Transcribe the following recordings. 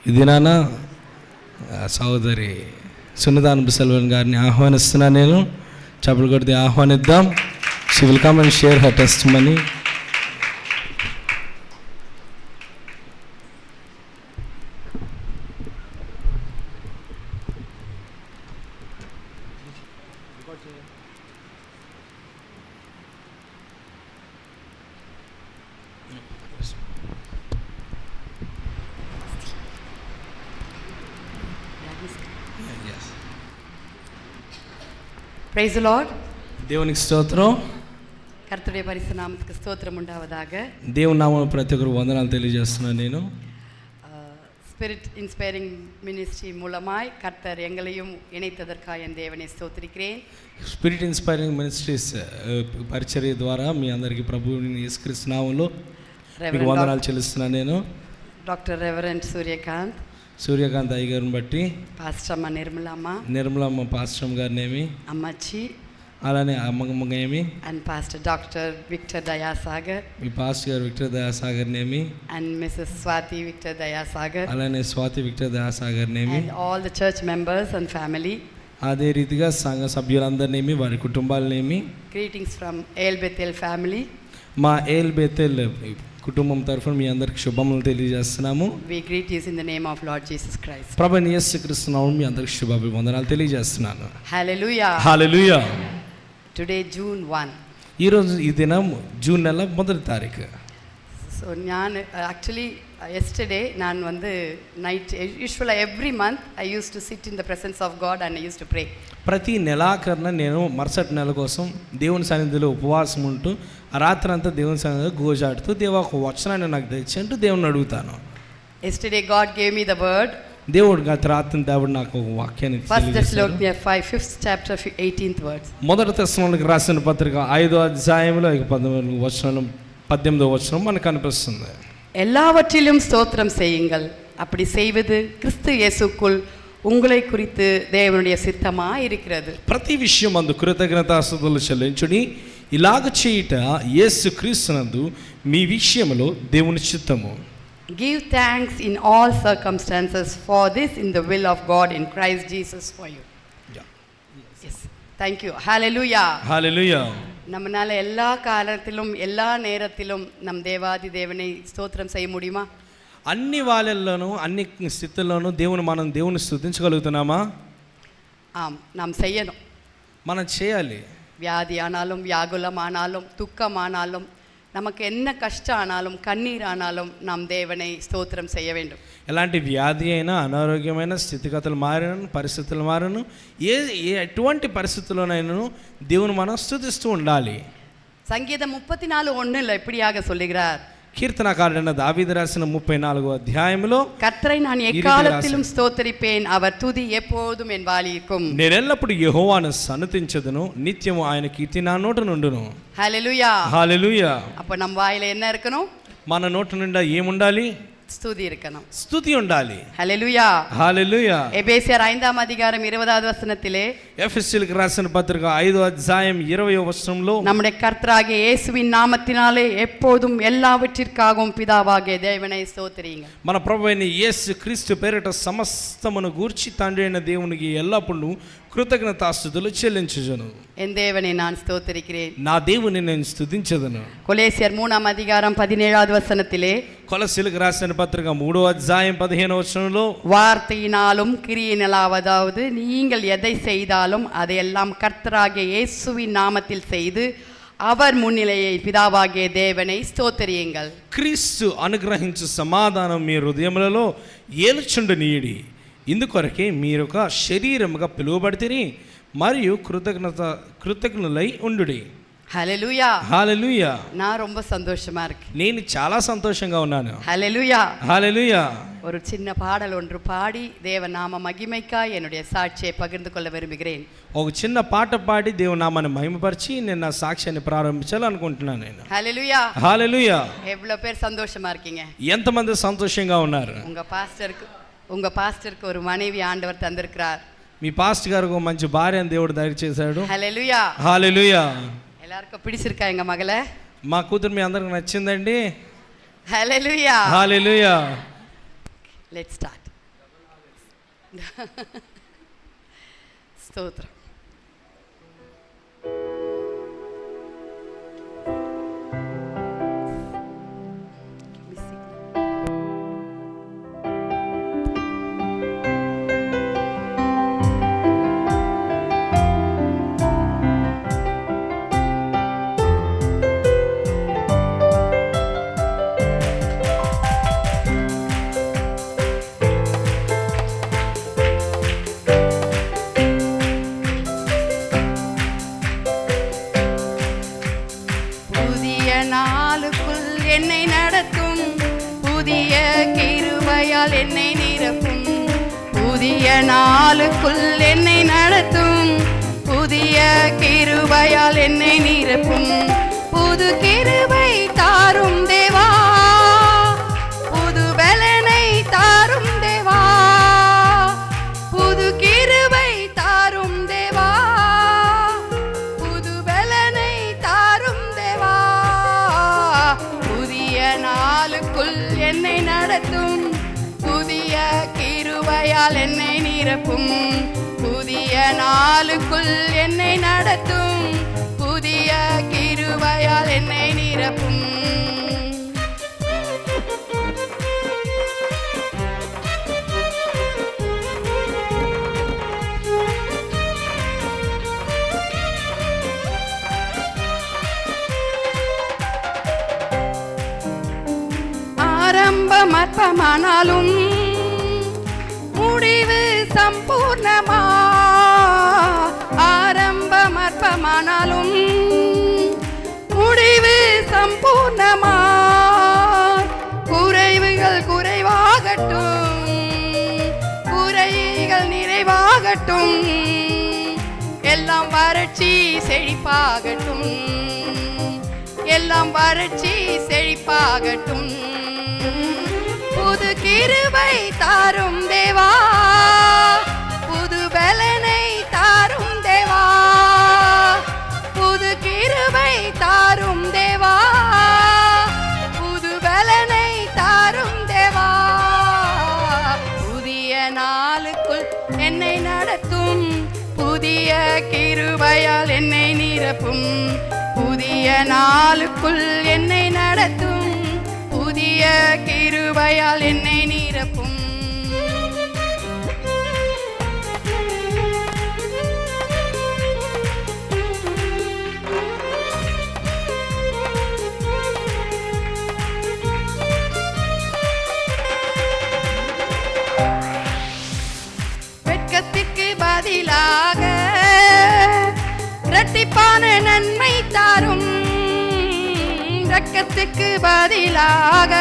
ఇది నాన్న సహోదరి సున్నదాన సెల్వన్ గారిని ఆహ్వానిస్తున్నాను. నేను చప్పలు కొడితే ఆహ్వానిద్దాం. She will come and share her testimony. Praise the Lord. దేవునికి స్తోత్రం. கர்த்தருடைய பரிசுத்த நாமத்துக்கு ஸ்தோத்திரம் உண்டாவதாக. దేవుని నామమున ప్రతి ఒక్కరు వందనాలు తెలియజేస్తున్నాను. నేను ஸ்பிரிட் இன்ஸ்பைரிங் மினிஸ்ட்ரி மூலமாய் கர்த்தர் எங்களையும் இணைத்ததற்காக என் தேவனை ஸ்தோத்திரிக்கிறேன். స్పిరిట్ ఇన్స్పైరింగ్ మినిస్ట్రీస్ పరిచర్య ద్వారా మీ అందరికీ ప్రభువుని యేసుక్రీస్తు నామములో మీకు వందనాలు చెల్లిస్తున్నాను. నేను డాక్టర్ రెవరెండ్ సూర్యకాంత్ అయ్య గారిని బట్టి, పాస్టర్ అమ్మ నిర్మలమ్మ పాస్టర్ గారినేమి, అమ్మచ్చి, అలానే అమ్మమ్మ ఏమి, and pastor doctor Victor Dayasagar, మీ పాస్టర్ గారు విక్టర్ దయాసాగర్నేమి, and Mrs Swathi Victor Dayasagar, అలానే స్వాతి విక్టర్ దయాసాగర్నేమి, and all the church members and family. అదే రీతిగా సంఘ సభ్యులందరినేమి వారి కుటుంబాలనేమి. Greetings from El Bethel family. మా ఏల్ బెతెల్ కుటుంబం తరఫున మీ అందరికి శుభములు తెలియజేస్తున్నాము. We greet you in the name of Lord Jesus Christ. ప్రభువైన యేసుక్రీస్తు నామమున మీ అందరికి శుభాభివందనాలు తెలియజేస్తున్నాను. Hallelujah. Hallelujah. Today June 1. ఈరోజు ఈ దినం జూన్ నెల 1వ తారీఖు. సో నేను యాక్చువల్లీ yesterday நான் வந்து night usually every month I use to SIT in the presence of God and I use to pray. ప్రతి నెలాఖరున నేను మరుసటి నెల కోసం దేవుని సన్నిధిలో ఉపవాసం ఉంటూ ఆ రాత్రి అంతా దేవుని సన్నిధిలో గోజాడుతూ దేవా ఒక వచనాన్ని నాకు తెచ్చి అంటూ దేవుని అడుగుతాను. Yesterday God gave me the word. దేవుడు గత రాత్రి దేవుడు నాకు ఒక వాక్యాన్ని తెలియజేశాడు. 5th chapter 18th words. మొదటి తెస్సలోనికైలకు రాసిన పత్రిక 5వ అధ్యాయంలో 18వ వచనం మనకు కనిపిస్తుంది. எல்லாவற்றிலும் ஸ்தோத்திரம் செய்யுங்கள், அப்படி செய்வது கிறிஸ்து இயேசுக்குள் உங்களை குறித்து దేవుని సిద్ధమాయి இருக்கிறது. ప్రతి విషయం అందు కృతజ్ఞతాస్తుతులు చెల్లించుడి, ఇలాగ చేయుట యేసుక్రీస్తునందు మీ విషయములో దేవుని చిత్తము. Give thanks in all circumstances, for this in the will of God in Christ Jesus for you. Yes. Thank you. Hallelujah. Hallelujah. நம்மனால எல்லா காலத்திலும் எல்லா நேரத்திலும் நம் தேவாதி தேவனை ஸ்தோத்திரம் செய்ய முடியுமா? అన్ని వాళ్ళల్లోనూ అన్ని స్థితుల్లోనూ దేవుని స్తుతించగలుగుతున్నామా? நாம் செய்யணும். మనం చేయాలి. வியாதி ஆனாலும், வியாகுலம் ஆனாலும், துக்கம் ஆனாலும், நமக்கு என்ன கஷ்டம் ஆனாலும், கண்ணீர் ஆனாலும் நாம் தேவனை ஸ்தோத்திரம் செய்ய வேண்டும். ఎలాంటి వ్యాధి అయినా, అనారోగ్యమైన స్థితిగతులు మారిన, పరిస్థితులు మారిన, ఎటువంటి పరిస్థితుల్లోనైనా దేవుని మనం స్తుతిస్తూ ఉండాలి. సంగీతం 34:1 இப்படியாக சொல்லுகிறார். కీర్తనకారుడైన దావీదు రాసిన 34వ అధ్యాయంలో, కర్తரை நான் ఎక్కాలத்திலும் స్తోత్రిపేన్, அவர் துதி எப்போதும் என் வாயில் இருக்கும். నేను ఎల్లప్పుడూ యెహోవాను సన్నుతించెదను, నిత్యము ఆయన కీర్తి నా నోట నుండును. హల్లెలూయా. హల్లెలూయా. அப்ப நம்ம வாயில என்ன இருக்கணும்? మన నోట నిండా ఏముండాలి? స్తుతి இருக்கணும். స్తుతి ఉండాలి. హల్లెలూయా. హల్లెలూయా. ఎబేసియర్ 5వ అధికారం 20వ వచనத்திலே, ఎఫెసీయులకు రాసిన పత్రిక 5వ అధ్యాయం 20వ వచనంలో, நம்முடைய கர்த்தராகிய இயேசுவின் நாமத்தினாலே எப்போதும் எல்லாவற்றிற்காகவும் பிதாவாகிய தேவனை ஸ்தோத்திரியுங்கள். మన ప్రభువైన యేసు క్రీస్తు పేరిట సమస్తమును గూర్చి తండ్రి అయిన దేవునికి ఎల్లప్పుడూ కృతజ్ఞతాస్తుతులు చెల్లించుచును. என் தேவனை நான் ஸ்தோத்திரிக்கிறேன். నా దేవుని నేను స్తుతించెదను. కొలొస్సీయర్ 3వ అధికారం 17వ వచనத்திலே, కొలొస్సీయులకు రాసిన పత్రిక 3వ అధ్యాయం 15వ వచనంలో, வார்த்தையினாலும் கிரியினாலாவது நீங்கள் எதை செய்தாலும் அதையெல்லாம் கர்த்தராகிய இயேசுவின் நாமத்தில் செய்து அவர் முன்னிலையை பிதாவாகிய தேவனை ஸ்தோத்திரியுங்கள். క్రీస్తు అనుగ్రహించు సమాధానం మీ హృదయములలో ఏలుచుండనీయుడి, ఇందుకొరకే మీరొక శరీరముగా పిలువబడితిరి మరియు కృతజ్ఞులై ఉండుడి. హల్లెలూయా. హల్లెలూయా. நான் ரொம்ப சந்தோஷமா இருக்கேன். నేను చాలా సంతోషంగా ఉన్నాను. హల్లెలూయా. హల్లెలూయా. ஒரு சின்ன பாடல் ஒன்று பாடி தேவ நாம மகிமைக்காய் என்னுடைய சாட்சியை பகிர்ந்து கொள்ள விரும்புகிறேன். ఒక చిన్న పాట పాడి దేవుని నామాన్ని మహిమపరిచి నేను నా సాక్ష్యాన్ని ప్రారంభించాలనుకుంటున్నాను. నేను హల్లెలూయా. హల్లెలూయా. எவ்வளவு பேர் சந்தோஷமா இருக்கீங்க? ఎంతమంది సంతోషంగా ఉన్నారు? உங்க பாஸ்டருக்கு ஒரு மனைவி ஆண்டவர் தந்திருக்கிறார். మీ పాస్టర్ గారికి ఒక మంచి భార్యను దేవుడు దయచేశాడు. హల్లెలూయా. హల్లెలూయా. எல்லாருக்கும் பிடிச்சிருக்கா எங்க மகளே? మా కూతురు మీ అందరికి నచ్చిందండి. హల్లెలూయా. హల్లెలూయా. Let's start. ஸ்தோத்திரம். நாளுக்குள் என்னை நடத்தும், புதிய கிருபையால் என்னை நிரப்பும். புதிய நாளுக்குள் என்னை நடத்தும், புதிய கிருபையால் என்னை நிரப்பும். புது கிருபை தாரும் தேவா, புது பலனை தாரும் தேவா. புது கிருபை தாரும் தேவா, புது பலனை தாரும் தேவா. புதிய நாளுக்குள் என்னை நடத்தும், புதிய கிருபையால் என்னை நிரப்பும். புதிய நாளுக்குள் என்னை நடத்தும், புதிய கிருபையால் என்னை நிரப்பும். ஆரம்பம் அற்பமானாலும் முடிவு சம்பூர்ணமா. ஆரம்பம் அற்பமானாலும் முடிவு சம்பூர்ணமா. குறைவுகள் குறைவாகட்டும், குறைகள் நிறைவாகட்டும். எல்லாம் வறட்சி செழிப்பாகட்டும், எல்லாம் வறட்சி செழிப்பாகட்டும். புது கிருபை தாரும் தேவா, புது பலனை தாரும் தேவா. புது கிருபை தாரும் தேவா, புது பலனை தாரும் தேவா. புதிய நாளுக்குள் என்னை நடத்தும், புதிய கிருபையால் என்னை நிரப்பும். புதிய நாளுக்குள் என்னை நடத்தும், புதிய கிருபையால் என்னை நிரப்பும். வெட்கத்திற்கு பதிலாக இரட்டிப்பான நன்மை தாரும். இரக்கத்துக்கு பதிலாக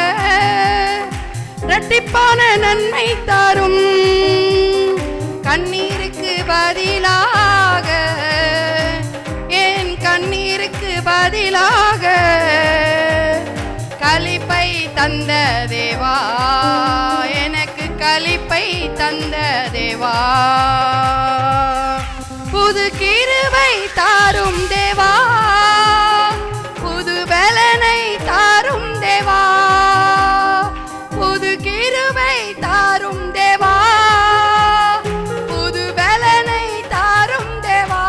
இரட்டிப்பான நன்மை தாரும். கண்ணீருக்கு பதிலாக, என் கண்ணீருக்கு பதிலாக களிப்பை தந்த தேவா, எனக்கு களிப்பை தந்த தேவா. புது கிருபை தாரும் தேவா, புது பலனை தாரும் தேவா. புது கிருபை தாரும் தேவா, புது பலனை தாரும் தேவா.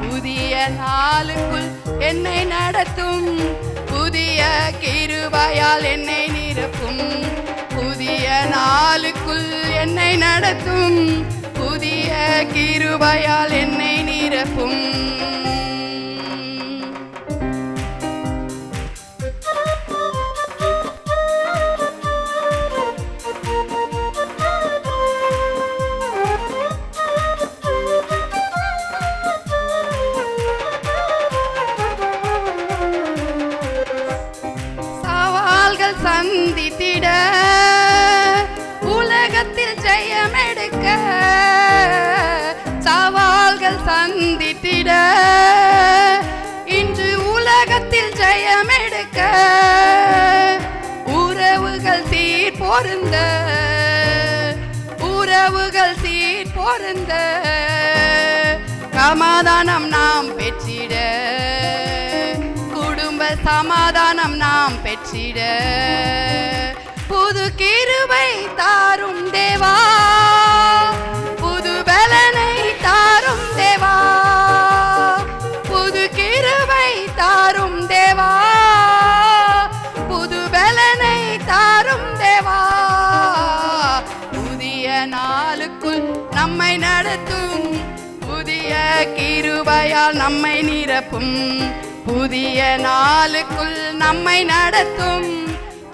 புதிய நாளுக்குள் என்னை நடத்தும், புதிய கிருபையால் என்னை நிரப்பும். புதிய நாளுக்குள் என்னை நடத்தும், புதிய கிருபையால் என்னை நிரப்பும். சவால்கள் சந்தித்திட, உலகத்தில் ஜெயமெடுக்க. சவால்கள் சந்தித்திட, இன்று உலகத்தில் ஜெயமெடுக்க. உறவுகள் சீர் பொருந்த, உறவுகள் சீர் பொருந்த. சமாதானம் நாம் பெற்றிட, குடும்ப சமாதானம் நாம் பெற்றிட. புது கிருபை தாரும் தேவா, நாளுக்குள் நம்மை நடத்தும், புதிய கிருபையால் நம்மை நிரப்பும். புதிய நாளுக்குள் நம்மை நடத்தும்,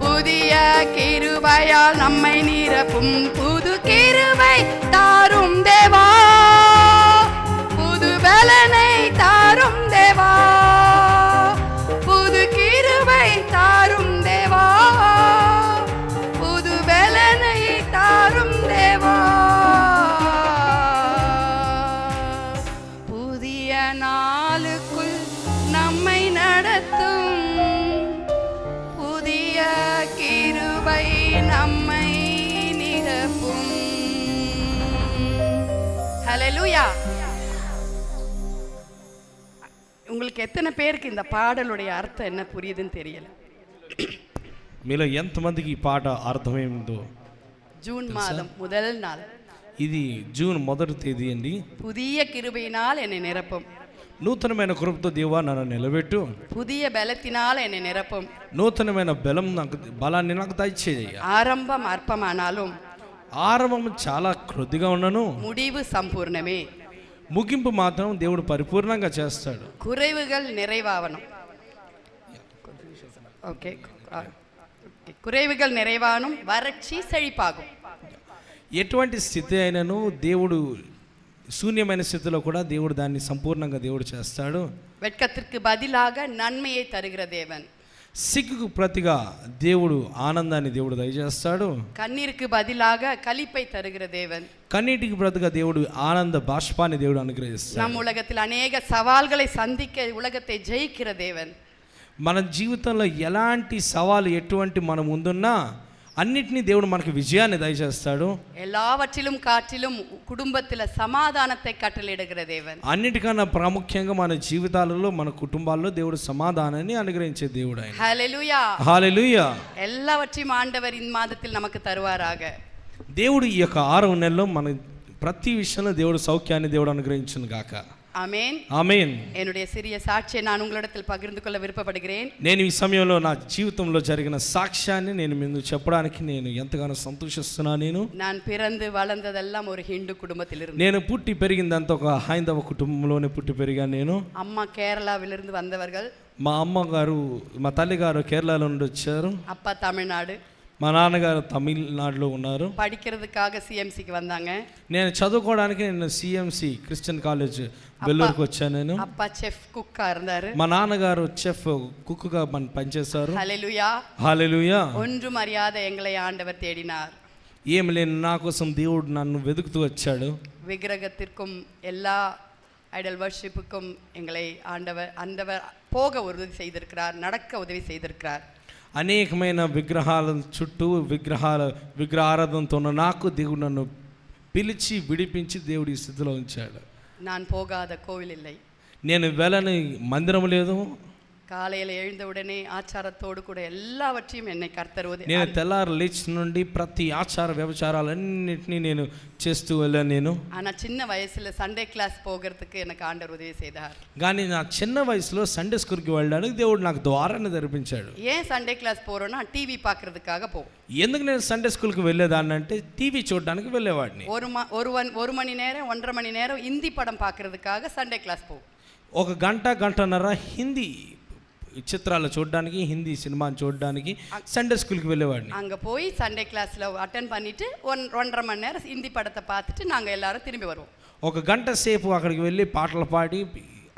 புதிய கிருபையால் நம்மை நிரப்பும். புது கிருபை தாரும் தேவா, புது பலனை தாரும் தேவா, புது கிருபை தாரும் தேவா, புது பலனை தாரும் தேவா. புதிய நாளுக்குள் நம்மை நடத்தும், புதிய கிருபை நம்மை நிரப்பும். ஹல்லேலூயா. உங்களுக்கு எத்தனை பேருக்கு இந்த பாடலுடைய అర్థం என்ன புரியுதுன்னு தெரியல. మీలో ఎంతమందికి ఈ పాట అర్థమైందో? జూన్ మాసం முதல் நாள், ఇది జూన్ 1వ తేదీ అండి. புதிய கிருபையினால் என்னை நிரப்பும், నూతనమైన కృపతో దేవా నన్ను నిలబెట్టు, புதிய பலத்தினால் என்னை நிரப்பும். నూతనమైన బలాన్ని నాకు దయచేయ. ஆரம்பம் அற்பமானாலும் ఆరంభం చాలా కొద్దిగా ఉన్నను, முடிவு சம்பூர்ணமே. ముగింపు మాత్రం దేవుడు పరిపూర్ణంగా చేస్తాడు. குறைவுகள் நிறைவாவணும். ఓకే, కురైవుகள் நிறைவானும், వరక్షి సెழிపాகும். ఎటువంటి స్థితి అయినను దేవుడు, శూన్యమైన స్థితిలో కూడా దేవుడు దాన్ని సంపూర్ణంగా దేవుడు చేస్తాడు. వెట్కத்திற்கு பதிலாக நன்மையை தருகிற தேவன். సిగ్గుకు ప్రతిగా దేవుడు ఆనందాన్ని దేవుడు దయచేస్తాడు. కన్నీருக்கு பதிலாக களிப்பை தருகிற தேவன். కన్నీటికి ప్రతిగా దేవుడు ఆనంద బాష్పాన్ని దేవుడు అనుగ్రహిస్తాడు. நம் உலகத்தில் అనేక సవాల్களை சந்திக்க உலகத்தை ஜெயிக்கிற தேவன். మన జీవితంలో ఎలాంటి సవాలు ఎటువంటి మన ముందున్నా అన్నిటినీ దేవుడు మనకు విజయాన్ని దయచేస్తాడు. எல்லாவற்றிலும் காற்றிலும் குடும்பத்தில் సమాధానத்தை கட்டளையிடுகிற தேவன். అన్నిటికన్నా ప్రాముఖ్యంగా మన జీవితాలలో, మన కుటుంబాల్లో దేవుడు సమాధానాన్ని అనుగ్రహించే దేవుడు ఆయన. హల్లెలూయా, హల్లెలూయా. எல்லாவற்றையும் ஆண்டவர் இந்த மாதத்தில் நமக்கு தருவாராக. దేవుడు ఈ యొక్క 6వ నెలలో మన ప్రతి విషయంలో దేవుడు సౌఖ్యాన్ని దేవుడు అనుగ్రహించును గాక. ఆమేన్, ఆమేన్. என்னுடைய சிறிய சாட்சியை நான் உங்களிடத்தில் பகிர்ந்து கொள்ள விருப்பப்படுகிறேன். నేను ఈ సమయంలో నా జీవితంలో జరిగిన సాక్ష్యాన్ని నేను మీకు చెప్పడానికి నేను ఎంతగానో సంతోషిస్తున్నాను. நான் பிறந்து வளர்ந்ததெல்லாம் ஒரு ஹிந்து குடும்பத்திலிருந்து. నేను పుట్టి పెరిగిందంతా ఒక హైందవ కుటుంబంలోనే పుట్టి పెరిగాను నేను. అమ్మ కేరళவிலிருந்து வந்தவர்கள். మా అమ్మగారు, మా తల్లిగారు కేరళలో నుండి వచ్చారు. அப்பா தமிழ்நாடு. మా నాన్నగారు తమిళనాడులో ఉన్నారు. படிக்கிறதுக்காக సిఎంసికి வந்தாங்க. నేను చదువుకోవడానికి నేను సిఎంసి క్రిస్టియన్ కాలేజ్ బెల్లూరుకు వచ్చాను నేను. அப்பா செஃப் குக்கா இருந்தாரு. మా నాన్నగారు చెఫ్ కుక్గా పనిచేశారు. హల్లెలూయా, హల్లెలూయా. ஒன்றும் அறியாத எங்களை ஆண்டவர் தேடினார். ఏమి లేని నా కోసం దేవుడు నన్ను వెతుకుతూ వచ్చాడు. விக்கிரகத்திற்கும் எல்லா ஐடல் வர்ஷிப்புக்கும் எங்களை ஆண்டவர் போக உதவி செய்திருக்கிறார், நடக்க உதவி செய்திருக்கிறார். అనేకమైన విగ్రహాల చుట్టూ విగ్రహారాధనతో ఉన్న నాకు దేవుడు నన్ను పిలిచి విడిపించి దేవుడి స్థితిలో ఉంచాడు. நான் போகாத கோவில் இல்லை. నేను వెళ్ళని మందిరం లేదు. காலையில் எழுந்தவுடனே ஆச்சாரத்தோடு கூட எல்லாவற்றையும் என்னை கர்த்தர் నేను తెల్లారు లేచి నుండి ప్రతి ఆచార వ్యవచారాలన్నింటినీ నేను చేస్తూ వెళ్ళాను నేను. ஆனால் சின்ன வயசில் சண்டே கிளாஸ் போகிறதுக்கு எனக்கு ஆண்டவர் உதவி செய்தார். కానీ నా చిన్న వయసులో సండే స్కూల్కి వెళ్ళడానికి దేవుడు నాకు ద్వారాన్ని తెరిపించాడు. ஏன் சண்டே கிளாஸ் போகிறோன்னா டிவி பார்க்கறதுக்காக போவோம். ఎందుకు నేను సండే స్కూల్కి వెళ్ళేదాన్ని అంటే టీవీ చూడడానికి వెళ్ళేవాడిని. ஒரு மணி நேரம் 1.5 மணி நேரம் ஹிந்தி படம் பார்க்கறதுக்காக சண்டே கிளாஸ் போவோம். ఒక గంటన్నర హిందీ చిత్రాలు చూడడానికి, హిందీ సినిమాని చూడడానికి సండే స్కూల్కి వెళ్ళేవాడిని. அங்கே போய் சண்டே கிளாஸில் அட்டென்ட் பண்ணிவிட்டு 1.5 மணி நேரம் ஹிந்தி படத்தை பார்த்துட்டு நாங்கள் எல்லாரும் திரும்பி வருவோம். ఒక గంట సేపు అక్కడికి వెళ్ళి పాటలు పాడి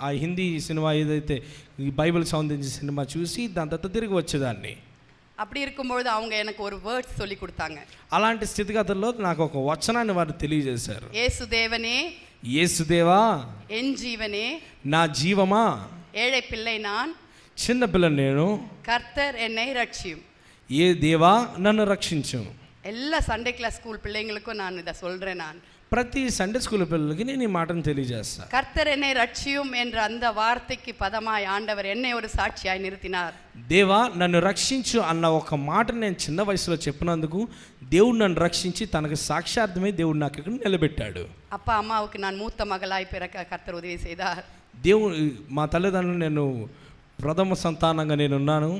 ఆ హిందీ సినిమా ఏదైతే ఈ బైబిల్ సంబంధించిన సినిమా చూసి దాని తర్వాత తిరిగి వచ్చేదాన్ని. அப்படி இருக்கும்பொழுது அவங்க எனக்கு ஒரு வேர்ட்ஸ் சொல்லி கொடுத்தாங்க. అలాంటి స్థితిగతుల్లో నాకు ఒక వచనాన్ని వారు తెలియజేశారు. యేసుదేవనే, యేసుదేవా, என் ஜீவனே, నా జీవమా, ஏழை பிள்ளை நான், చిన్న పిల్ల నేను, கர்த்தர் என்னை ரட்சியும். ఏ దేవా నన్ను రక్షించు. எல்லா சண்டே கிளாஸ் ஸ்கூல் பிள்ளைங்களுக்கும் நான் இதை சொல்கிறேன். நான் ప్రతి సండే స్కూల్ పిల్లలకి నేను ఈ మాటను తెలియజేస్తాను. கர்த்தர் என்னை ரட்சியும் என்ற அந்த வார்த்தைக்கு பதமாய் ஆண்டவர் என்னை ஒரு சாட்சியாய் நிறுத்தினார். దేవా నన్ను రక్షించు అన్న ఒక మాట నేను చిన్న వయసులో చెప్పినందుకు దేవుడు నన్ను రక్షించి తనకు సాక్షార్థమై దేవుడు నాకు ఇక్కడ నిలబెట్టాడు. அப்பா அம்மாவுக்கு நான் மூத்த மகளாய் பிறக்க கர்த்தர் உதவி செய்தார். దేవుడు, మా తల్లిదండ్రులు, నేను ప్రథమ సంతానంగా నేనున్నాను.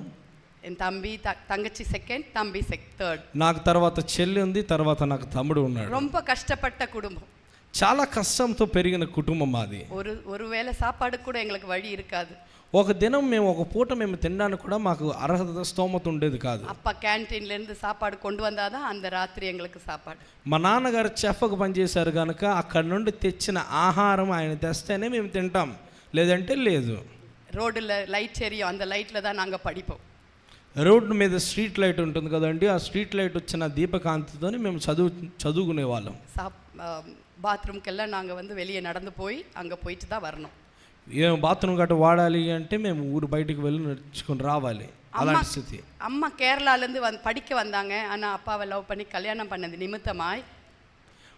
என் தம்பி தங்கச்சி செகண்ட், தம்பி தேர்ட். నాకు తర్వాత చెల్లి ఉంది, తర్వాత నాకు తమ్ముడు ఉన్నాడు. ரொம்ப కష్టపడ్డ కుటుంబం, చాలా కష్టంతో పెరిగిన కుటుంబం మాది. ஒருவேளை சாப்பாடு கூட எங்களுக்கு వழி இருக்காது. ఒక దినం మేము ఒక పూట మేము తినడానికి కూడా మాకు అర్హత స్తోమత ఉండేది కాదు. அப்பா கேன்டீன்ல இருந்து சாப்பாடு கொண்டு வந்தாதான் அந்த ராத்திரி எங்களுக்கு சாப்பாடு. మా నాన్నగారు చెఫ్గా పనిచేశారు కనుక అక్కడ నుండి తెచ్చిన ఆహారం ఆయన తెస్తేనే మేము తింటాం, లేదంటే లేదు. రోడ్డులో లైట్ ఎరిயும், அந்த லைட்ல தான் நாங்க படிப்போம். రోడ్డు మీద స్ట్రీట్ లైట్ ఉంటుంది కదండి, ఆ స్ట్రీట్ లైట్ వచ్చిన దీపకాంతితోనే మేము చదువుకునే వాళ్ళం. బాత్రూమ్కెல்லாம் நாங்கள் வந்து வெளியே நடந்து போய் அங்கே போயிட்டு தான் வரணும். ఏం బాత్రూమ్ గట్ట వాడాలి అంటే మేము ఊరు బయటికి వెళ్ళి నడుచుకొని రావాలి, అలాంటి స్థితి. అమ్మ కేరళాலேருந்து படிக்க வந்தாங்க, ஆனால் అప్పాவை లవ్ பண்ணி కళ్యాణం பண்ணது నిమిత్తమాய்.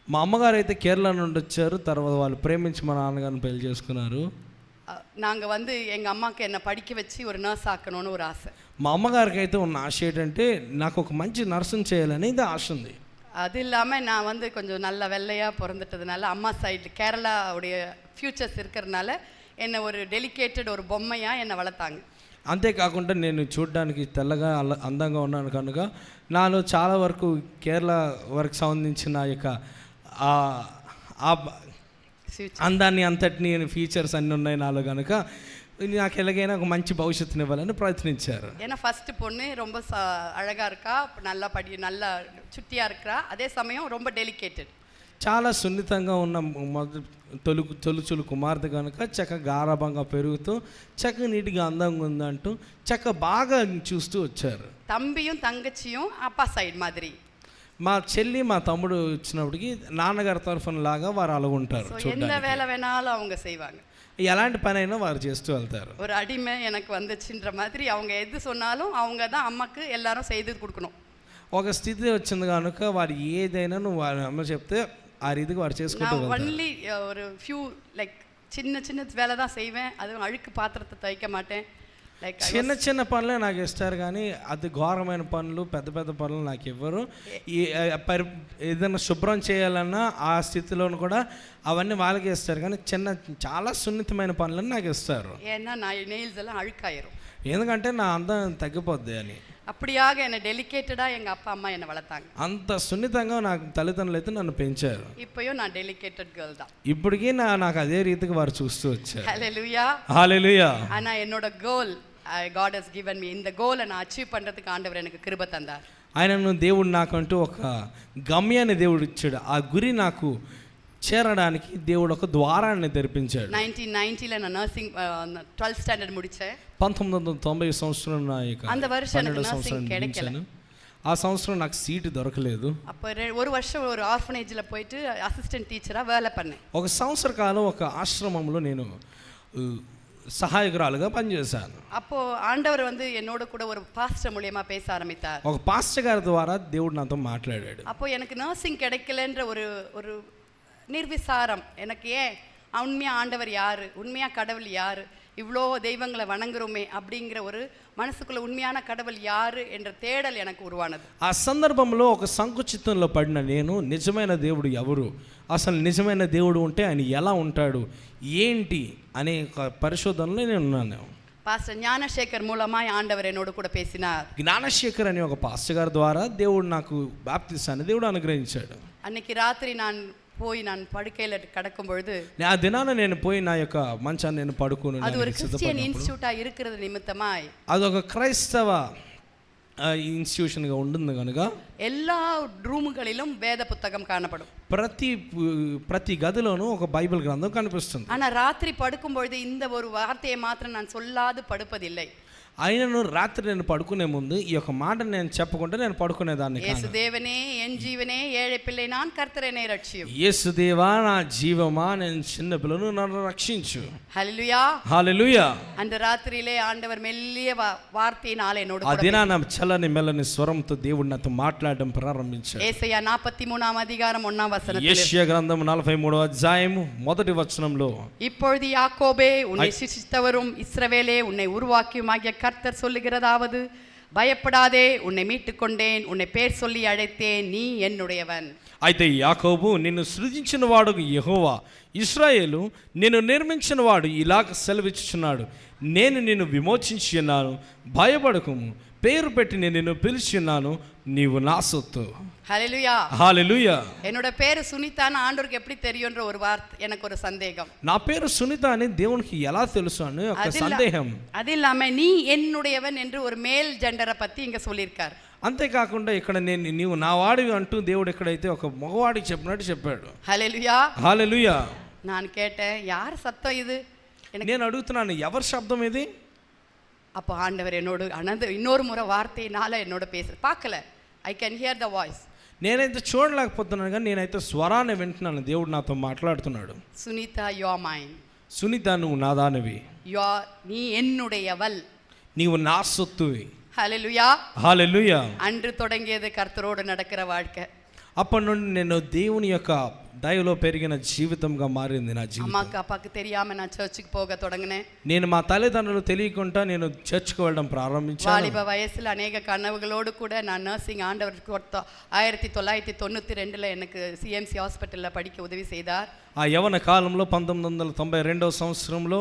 మా అమ్మగారు అయితే కేరళ నుండి వచ్చారు, తర్వాత వాళ్ళు ప్రేమించి మా నాన్నగారిని పెళ్లి చేసుకున్నారు. நாங்கள் வந்து எங்கள் அம்மாவுக்கு என்னை படிக்க வச்சு ஒரு நர்ஸ் ஆக்கணும்னு ஒரு ஆசை. మా అమ్మగారికి అయితే ఉన్న ఆశ ఏంటంటే నాకు ఒక మంచి నర్సుని చేయాలని ఇది ఆశ ఉంది. அது இல்லாமல் நான் வந்து கொஞ்சம் நல்ல வெள்ளையாக பிறந்துட்டதுனால அம்மா சைடில் கேரளாவுடைய ஃப்யூச்சர்ஸ் இருக்கிறதுனால என்னை ஒரு డెలికేటెడ్ ஒரு బొమ్మயாக என்னை వளర్த்தாங்க. అంతేకాకుండా నేను చూడడానికి తెల్లగా అందంగా ఉన్నాను కనుక నాలో చాలా వరకు కేరళ వరకు సంబంధించిన యొక్క అందాన్ని అంతటిని ఫీచర్స్ అన్నీ ఉన్నాయి నాలో కనుక నాకు ఎలాగైనా ఒక మంచి భవిష్యత్తుని ఇవ్వాలని ప్రయత్నించారు. ஏன்னா ஃபர்ஸ்ட் பொண்ணு ரொம்ப அழகாக இருக்கா, நல்லா நல்லா சுட்டியாக இருக்கிறா, அதே சமயம் ரொம்ப డెలికేటెడ్, చాలా సున్నితంగా ఉన్న తొలుచులు కుమార్తె కనుక చక్క గారాభంగా పెరుగుతూ చక్క నీటిగా అందంగా ఉందంటూ చక్క బాగా చూస్తూ వచ్చారు. தம்பியும் தங்கச்சியும் அப்பா సైడ్ మాదిరి. మా చెల్లి మా తమ్ముడు వచ్చినప్పటికి నాన్నగారి తరఫున లాగా వారు అలాగుంటారు. எந்த வேலை வேணாலும் அவங்க செய்வாங்க, ఎలాంటి పని అయినా వారు చేస్తూ వెళ్తారు. ஒரு அடிமை எனக்கு வந்துச்சுன்ற மாதிரி அவங்க எது சொன்னாலும் அவங்க தான் అమ్మకు எல்லாரும் செய்து கொடுக்கணும். ఒక స్థితి వచ్చింది కనుక వారు ఏదైనా నువ్వు వారి అమ్మ చెప్తే ఆ రీతికి వారు చేసుకుంటూ ஒன்லி ஒரு ஃபியூ லைக் சின்ன சின்ன வேலை தான் செய்வேன், அதுவும் అழுக்கு పాత్రத்தை தைக்க மாட்டேன். లైక్ చిన్న చిన్న పనులే నాకు ఇస్తారు కానీ అది ఘోరమైన పనులు పెద్ద పెద్ద పనులు నాకు ఇవ్వరు. ఏదైనా శుభ్రం చేయాలన్నా ఆ స్థితిలోనూ కూడా అవన్నీ వాళ్ళకి ఇస్తారు కానీ చాలా సున్నితమైన పనులను నాకు ఇస్తారు. ஏன்னா நான் நெயில்ஸ் எல்லாம் அழுக்காயிரும், ఎందుకంటే నా అందం తగ్గిపోద్ది అని. அப்படியாக என்னை டெலிகேட்டடாக எங்கள் அப்பா அம்மா என்னை வளர்த்தாங்க. అంత సున్నితంగా నాకు తల్లిదండ్రులు అయితే నన్ను పెంచారు. இப்பயும் நான் டெலிகேட்டட் கேர்ள் தான். ఇప్పటికీ నాకు అదే రీతికి వారు చూస్తూ వచ్చారు. ஹல்லேலூயா, హల్లెలూయా. ஆனால் என்னோட கோல் God has given me, இந்த கோலை நான் அச்சீவ் பண்ணுறதுக்கு ஆண்டவர் எனக்கு கிருபை தந்தார். ఆయనను దేవుడు నాకంటూ ఒక గమ్యాన్ని దేవుడు ఇచ్చాడు. ఆ గురి నాకు చేరడానికి దేవుడు ఒక ద్వారాన్ని తెరిపించాడు. 1990లో நான் நர்சிங் 12th ஸ்டாண்டர்ட் முடிச்சேன். 1990 సంవత్సరం నా அந்த வருஷம் எனக்கு நர்சிங் கிடைக்கல. ఆ సంవత్సరం నాకు సీటు దొరకలేదు. அப்போ ஒரு வருஷம் ஒரு ஆர்ఫனேஜில் போயிட்டு అసిస్టెంట్ టీచరాக వేலை பண்ணேன். ఒక సంవత్సర కాలం ఒక ఆశ్రమంలో నేను సహాయకురాలుగా పనిచేశాను. அப்போ ஆண்டவர் வந்து என்னோட கூட ஒரு பாஸ்டர் மூலமா பேச ஆரம்பித்தார். ఒక పాస్టర్ గారి ద్వారా దేవుడు నాతో మాట్లాడాడు. அப்போ எனக்கு நர்சிங் கிடைக்கலன்ற ஒரு நிர்விசாரம், எனக்கு ஏன் உண்மையா ஆண்டவர் யாரு, உண்மையா கடவுள் யாரு, இவ்வளோ தெய்வங்களை வணங்குறோமே அப்படிங்கிற ஒரு మనసుకుள்ள ఉన్మయాన கடவுள் யாரு என்ற தேடல் எனக்கு உருவானது. ఆ సందర్భంలో ఒక సంకుచితంలో పడిన నేను నిజమైన దేవుడు ఎవరు, అసలు నిజమైన దేవుడు ఉంటే ఆయన ఎలా ఉంటాడు ఏంటి అనే ఒక పరిశోధనలో నేను ఉన్నాను. పాస్టర్ జ్ఞానశేఖర్ మూలమాய் ఆండవర్ என்னோடு கூட பேசினார். జ్ఞానశేఖర్ అనే ఒక పాస్టర్ గారి ద్వారా దేవుడు నాకు బాప్తిసాన్ని దేవుడు అనుగ్రహించాడు. అన్నికి రాత్రి நான் படுக்கையில் கடக்கும் பொழுது ఆ దినాన నేను పోయి నా యొక్క మంచాన్ని నేను పడుకున్నాను. అది ஒரு క్రిస్టియన్ ఇన్స్టిట్యూట్ இருக்கிறது నిమిత్తమాய் అదొక క్రైస్తవ ఇన్స్టిట్యూషన్గా ఉంటుంది కనుక எல்லா రూముகளிலும் వేద పుస్తకం కానపடும். ప్రతి గదిలోనూ ఒక బైబిల్ గ్రంథం కనిపిస్తుంది. ஆனா రాత్రి పడుக்கும் பொழுது இந்த ஒரு வார்த்தையை மாத்திரம் நான் சொல்லாது படுப்பதில்லை. అయినను రాత్రి నేను పడుకునే ముందు ఈ యొక్క మాట నేను చెప్పకుండా నేను పడుకునేదాన్ని కాదు. యేసుదేవనే ఎన్ జీవనే ఏழை పిల్లై நான் கர்த்தரனை ரட்சியும். యేసుదేవా నా జీవమా నేను చిన్న పిల్లను నన్ను రక్షించు. హల్లెలూయా, హల్లెలూయా. அந்த రాత్రిలే ఆండవర్ మెల్లియ వార్తయినాలే నోడు ఆ దినాన చల్లని మెల్లని స్వరంతో దేవుడు నాతో మాట్లాడడం ప్రారంభించాడు. యేసయ్య 43వ అధ్యాయం 1వ వచనத்தில், యెషయా గ్రంథం 43వ అధ్యాయం 1వ వచనంలో, இப்பொழுது யாக்கோபே உன்னை சிருஷ்டித்தவரும் இஸ்ரவேலே உன்னை உருவாக்கியுமாகிய கர்த்தர் சொல்லுகிறதாவது, பயப்படாதே, உன்னை மீட்டுக்கொண்டேன், உன்னை பேர் சொல்லி அழைத்தேன், நீ என்னுடையவன். అయితే యాకోబు నిన్ను సృజించిన వాడు యెహోవా, ఇశ్రాయేలు నిన్ను నిర్మించిన వాడు ఇలాగ సెలవిచ్చుచున్నాడు, నేను నిన్ను విమోచించి ఉన్నాను, భయపడకుము, పేరు పెట్టి నేను నిన్ను పిలిచిన్నాను, నీవు నా సొత్తు. ஹalleluya. హల్లెలూయా. என்னோட பேரு சுனிதான்னு ஆண்டவருக்கு எப்படி தெரியும்ன்ற ஒரு வார்த்தை எனக்கு ஒரு சந்தேகம். నా పేరు సునీత అని దేవునికి ఎలా తెలుసు అని ఒక సందేహం. அது ఇల్లామ நீ என்னுடையவன் என்று ஒரு మేల్ జెండర్ పத்தி ఇంక சொல்லிருக்கார். అంతేకాకుండా ఇక్కడ నీవు నా వాడివి అంటూ దేవుడు ఎక్కడైతే ఒక మగవాడికి చెప్పినట్టు చెప్పాడు. హల్లెలూయా. హల్లెలూయా. நான் கேட்டேன் யார் சத்தம் இது? నేను అడుగుతున్నాను, ఎవరి శబ్దం ఇది? அப்போ ஆண்டவர் என்னோடு இன்னொரு முறை வார்த்தையினால என்னோட பார்க்கல. I can hear the voice. నేనైతే చూడలేకపోతున్నాను కానీ నేనైతే స్వరాన్ని వింటున్నాను. దేవుడు నాతో మాట్లాడుతున్నాడు. Sunitha you are mine. Sunitha నువ్వు నా దానివి. நீ என்னுடையவள். నీవు నా సొత్తువి. హల్లెలూయా. హల్లెలూయా. అன்று தொடங்கியது కర్తరోடு నడకర வாழ்க்கை. అప్పటి నుండి నేను దేవుని యొక్క దయలో పెరిగిన జీవితంగా మారింది నా జీవితం. అమ్మకి అప్పకి తెలియామ నా చర్చికి పోగా తొడగనే. నేను మా తల్లిదండ్రులు తెలియకుండా నేను చర్చ్కి వెళ్ళడం ప్రారంభించాను. వాలిబ వయసులో అనేక కనవుகளோடு கூட நான் நர்சிங் ஆண்டவர் 1992లో எனக்கு సిఎంసి హాస్పిటల్లో படிக்க ఉదవి செய்தார். ఆ యవన కాలంలో 1992వ సంవత్సరంలో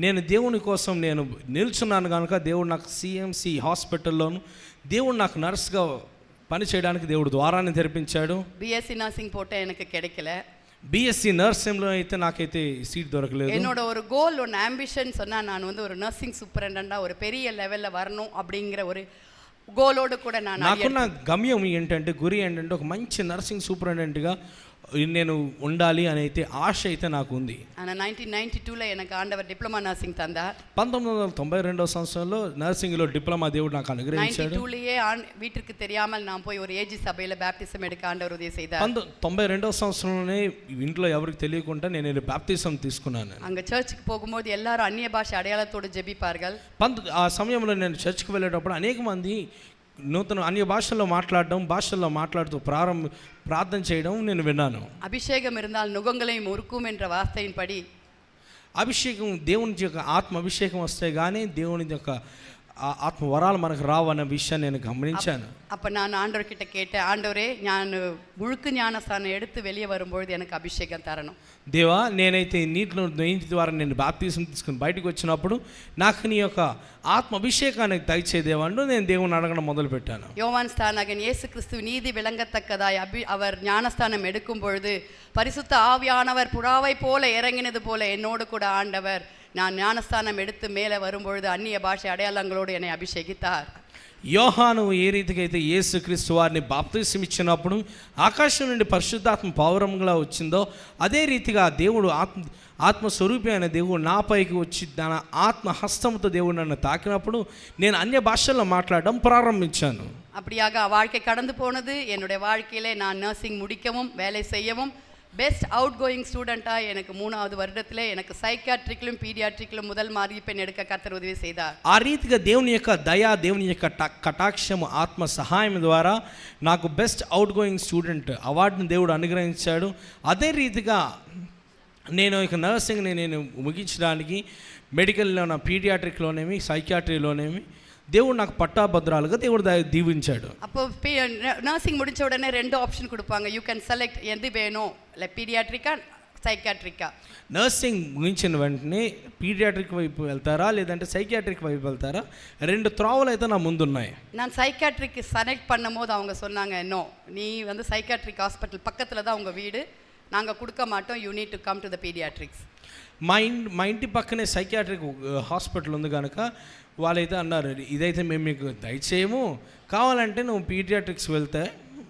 నేను దేవుని కోసం నేను నిల్చున్నాను కనుక దేవుడు నాకు సిఎంసి హాస్పిటల్లోను దేవుడు నాకు నర్స్గా పని చేయడానికి దేవుడు ద్వారాన్ని తెరిపించాడు. బిఎస్సి నర్సింగ్ పోతే எனக்கு கிடைக்கல. బిఎస్సి నర్సింగ్లో అయితే నాకైతే సీట్ దొరకలేదు. என்னோட ஒரு கோல் ஒரு ஆம்பிஷன் சொன்னா நான் வந்து ஒரு நர்சிங் சூப்பரண்டண்டா ஒரு பெரிய లెవెల్లో வரணும் அப்படிங்கிற ஒரு గోలోడు కూడా నాకున్న గమ్యం ఏంటంటే, గురి ఏంటంటే ఒక మంచి నర్సింగ్ సూపరింటెండెంట్గా నేను ఉండాలి అని అయితే ఆశ అయితే నాకు ఉంది. 1992లో எனக்கு ఆండవర్ డిప్లొమా నర్సింగ్ తందార్. 1992వ సంవత్సరంలో నర్సింగ్లో డిప్లొమా దేవుడు నాకు అనుగ్రహించాడు. 92லயே வீட்டுக்கு தெரியாமல் நான் போய் ஒரு ఏజీ సభையில బాప్టిజం எடுக்க ఆండవర్ ఉదయం செய்தார். 92వ సంవత్సరంలోనే ఇంట్లో ఎవరికి తెలియకుండా నేను బాప్టిజం తీసుకున్నాను. அங்க சர்ச்சுக்கு போகும்போது எல்லாரும் అన్య భాష అడయాలతోడు జెబిపాர்கள். ఆ సమయంలో నేను చర్చ్కి వెళ్ళేటప్పుడు అనేక మంది నూతన అన్య భాషల్లో మాట్లాడుతూ ప్రార్థన చేయడం నేను విన్నాను. అభిషేకం இருந்தால் நுகங்களையும் முறுக்கும் என்ற வார்த்தையின்படி అభిషేకం దేవుని యొక్క ఆత్మ అభిషేకం వస్తే కానీ దేవుని యొక్క ఆత్మ వరాలు మనకు రావు అన్న విషయాన్ని నేను గమనించాను. அப்போ நான் ஆண்டவர்கிட்ட கேட்டேன், ஆண்டவரே நான் முழுக்கு ஞானஸ்தானம் எடுத்து வெளியே வரும்பொழுது எனக்கு అభిషేకం తరணும். దేవా, నేనైతే నీటి ద్వారా నేను బాప్తిజం తీసుకుని బయటకు వచ్చినప్పుడు నాకు నీ యొక్క ఆత్మ అభిషేకానికి దయచే దేవాండు నేను దేవుని అడగడం మొదలుపెట్టాను. யோவான் ஸ்நானகன் இயேசு கிறிஸ்து நீதி விளங்கத்தக்கதாய் அவர் ஞானஸ்தானம் எடுக்கும் பொழுது பரிசுத்த ஆவியானவர் புறாவை போல இறங்கினது போல என்னோடு கூட ஆண்டவர் நான் ஞானஸ்தாనం எடுத்து மேலே வரும்பொழுது అన్య భాష అడయాళங்களோடு என்னை అభిషేకితార్. యోహాను ఏ రీతిగా అయితే యేసుక్రీస్తు వారిని బాప్తిసం ఇచ్చినప్పుడు ఆకాశం నుండి పరిశుద్ధాత్మ పౌరంగా వచ్చిందో అదే రీతిగా దేవుడు ఆత్మస్వరూపి అయిన దేవుడు నాపైకి వచ్చి తన ఆత్మ హస్తంతో దేవుడు నన్ను తాకినప్పుడు నేను అన్య భాషల్లో మాట్లాడడం ప్రారంభించాను. அப்படியாக வாழ்க்கை கடந்து போனது. என்னுடைய வாழ்க்கையிலே நான் நர்சிங் முடிக்கவும் வேலை செய்யவும் பெஸ்ட் அவுட் கோயிங் ஸ்டூடெண்ட்டாக எனக்கு 3வது வருடத்திலே எனக்கு సైకాట్రిక్லும் పీడియాట్రిక్லும் முதல் மதிப்பெண் எடுக்க கர்த்தர் ఉదవి செய்தார். ఆ రీతిగా దేవుని యొక్క దయ, దేవుని యొక్క కటాక్షము, ఆత్మ సహాయం ద్వారా నాకు బెస్ట్ అవుట్ గోయింగ్ స్టూడెంట్ అవార్డుని దేవుడు అనుగ్రహించాడు. అదే రీతిగా నేను ఇక నర్సింగ్ని నేను ముగించడానికి మెడికల్లో నా పీడియాట్రిక్లోనేమి సైకాట్రీలోనేమి దేవుడు నాకు పట్టాభద్రాలుగా దేవుడు దీవించాడు. அப்போ நர்சிங் முடிச்ச உடனே 2 ஆப்ஷன் கொடுப்பாங்க. யூ கேன் செலக்ட் எது வேணும், இல்லை పీడియాట్రికా సైకాట్రికా. నర్సింగ్ ముగించిన వెంటనే పీడియాట్రిక్ వైపు వెళ్తారా లేదంటే సైకాట్రిక్ వైపు వెళ్తారా, 2 త్రోవలు అయితే నా ముందున్నాయి. நான் సైకాట్రిక్ సెలెక్ట్ பண்ணும்போது அவங்க சொன்னாங்க, நோ நீ வந்து సైకాట్రిక్ హాస్పిటల్ పక్కத்துல தான் உங்கள் வீடு, நாங்கள் கொடுக்க மாட்டோம், you need to come to the paediatrics. మా ఇంటి పక్కనే సైకాట్రిక్ హాస్పిటల్ ఉంది కనుక వాళ్ళైతే అన్నారు, ఇదైతే మేము మీకు దయచేయము, కావాలంటే నువ్వు పీడియాట్రిక్స్ వెళ్తే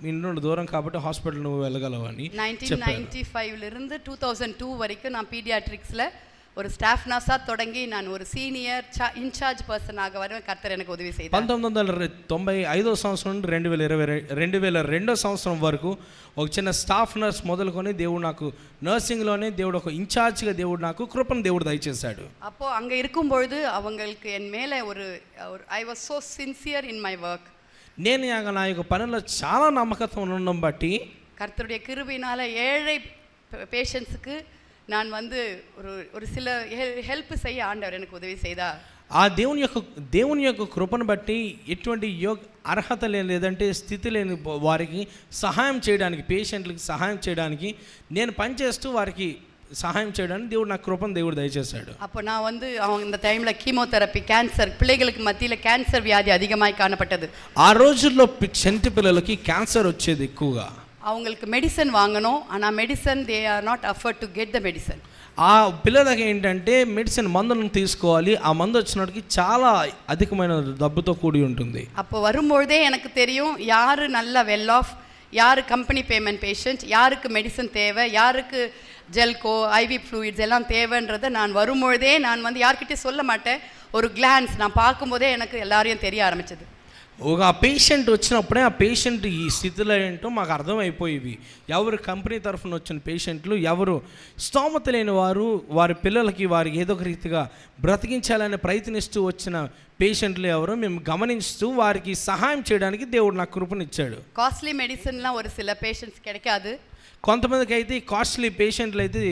ఇంటి నుండి దూరం కాబట్టి హాస్పిటల్ నువ్వు వెళ్ళగలవు అని. 1995 2002 వరకు నా పీడియాట్రిక్స్లో ஒரு ஸ்டாஃப் நர்ஸாக தொடங்கி நான் ஒரு சீனியர் இன்சார்ஜ் பர்సனாக வருவேன். கர்த்தர் எனக்கு ఉదవి செய்தார். 1995వ సంవత్సరం నుండి 2002వ సంవత్సరం వరకు ఒక చిన్న స్టాఫ్ నర్స్ మొదలుకొని దేవుడు నాకు నర్సింగ్లోనే దేవుడు ఒక ఇన్ఛార్జ్గా దేవుడు నాకు కృపను దేవుడు దయచేశాడు. அப்போ அங்கே இருக்கும்பொழுது அவங்களுக்கு என் மேலே ஒரு I was so sincere in my work. నేను నా యొక్క పనిలో చాలా నమ్మకత్వం ఉండడం బట్టి கர்த்தருடைய கிருபையினால ஏழை பேஷண்ட்ஸுக்கு நான் வந்து ஒரு சில హెల్ప్ செய்ய ఆండవర్ எனக்கு ఉదవి செய்தார். ఆ దేవుని యొక్క కృపను బట్టి ఎటువంటి అర్హత లేదంటే స్థితి లేని వారికి సహాయం చేయడానికి, పేషెంట్లకి సహాయం చేయడానికి నేను పనిచేస్తూ వారికి సహాయం చేయడానికి దేవుడు నాకు కృపను దేవుడు దయచేశాడు. அப்போ நான் வந்து அவங்க இந்த டைமில் கீமோதெரப்பி கேன்சர் பிள்ளைகளுக்கு மத்தியில் கேன்சர் வியாதி அதிகமாய் காணப்பட்டது. ఆ రోజుల్లో చంటి పిల్లలకి క్యాన్సర్ వచ్చేది ఎక్కువగా. அவங்களுக்கு மெடிசன் வாங்கணும், ஆனால் medicine they are not afford to get the medicine. ఆ పిల్లలకి ఏంటంటే మెడిసిన్ మందులను తీసుకోవాలి, ఆ మందు వచ్చినప్పటికి చాలా అధికమైన డబ్బుతో కూడి ఉంటుంది. அப்போ வரும்பொழுதே எனக்கு தெரியும் யார் நல்ல வெல் ஆஃப், யார் கம்பெனி பேமெண்ட் பேஷண்ட், யாருக்கு மெடிசன் தேவை, யாருக்கு ஜெல்கோ ஐவி ஃப்ளூயிட்ஸ் எல்லாம் தேவைன்றதை நான் வரும்பொழுதே நான் வந்து யார்கிட்டயும் சொல்ல மாட்டேன். ஒரு கிளான்ஸ் நான் பார்க்கும்போதே எனக்கு எல்லாரையும் தெரிய ஆரம்பிச்சது. ఒక పేషెంట్ వచ్చినప్పుడే ఆ పేషెంట్ ఈ స్థితిలో ఏంటో మాకు అర్థమైపోయేవి. ఎవరు కంపెనీ తరఫున వచ్చిన పేషెంట్లు, ఎవరు స్తోమత లేని వారు, వారి పిల్లలకి వారికి ఏదో ఒక రీతిగా బ్రతికించాలని ప్రయత్నిస్తూ వచ్చిన పేషెంట్లు ఎవరో మేము గమనిస్తూ వారికి సహాయం చేయడానికి దేవుడు నాకు కృపనిచ్చాడు. காஸ்ட்லி மெடிசன்லாம் ஒரு சில பேஷண்ட்ஸ் கிடைக்காது. కొంతమందికి అయితే కాస్ట్లీ పేషెంట్లు అయితే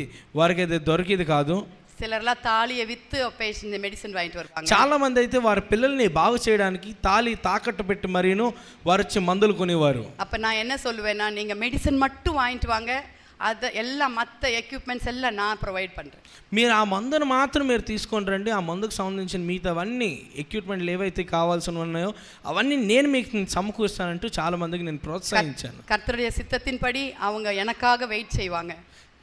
వారికి అయితే దొరికేది కాదు. சிலர்லாம் தாலியை விற்று பேஷண்ட் மெடிசன் வாங்கிட்டு வருவாங்க. చాలామంది అయితే వారి పిల్లల్ని బాగు చేయడానికి తాళి తాకట్టు పెట్టి మరీను వారు వచ్చి మందులు కొనేవారు. அப்போ நான் என்ன சொல்லுவேன்னா, நீங்கள் மெடிசன் மட்டும் வாங்கிட்டு வாங்க, அதை எல்லாம் மற்ற எக்யூப்மெண்ட்ஸ் எல்லாம் நான் ப்ரொவைட் பண்ணுறேன். మీరు ఆ మందును మాత్రం మీరు తీసుకొని రండి, ఆ మందుకు సంబంధించిన మిగతావన్నీ ఎక్విప్మెంట్లు ఏవైతే కావాల్సి ఉన్నాయో అవన్నీ నేను మీకు సమకూరుస్తానంటూ చాలామందికి నేను ప్రోత్సహించాను. கர்த்தருடைய சித்தத்தின்படி அவங்க எனக்காக வெயிட் செய்வாங்க.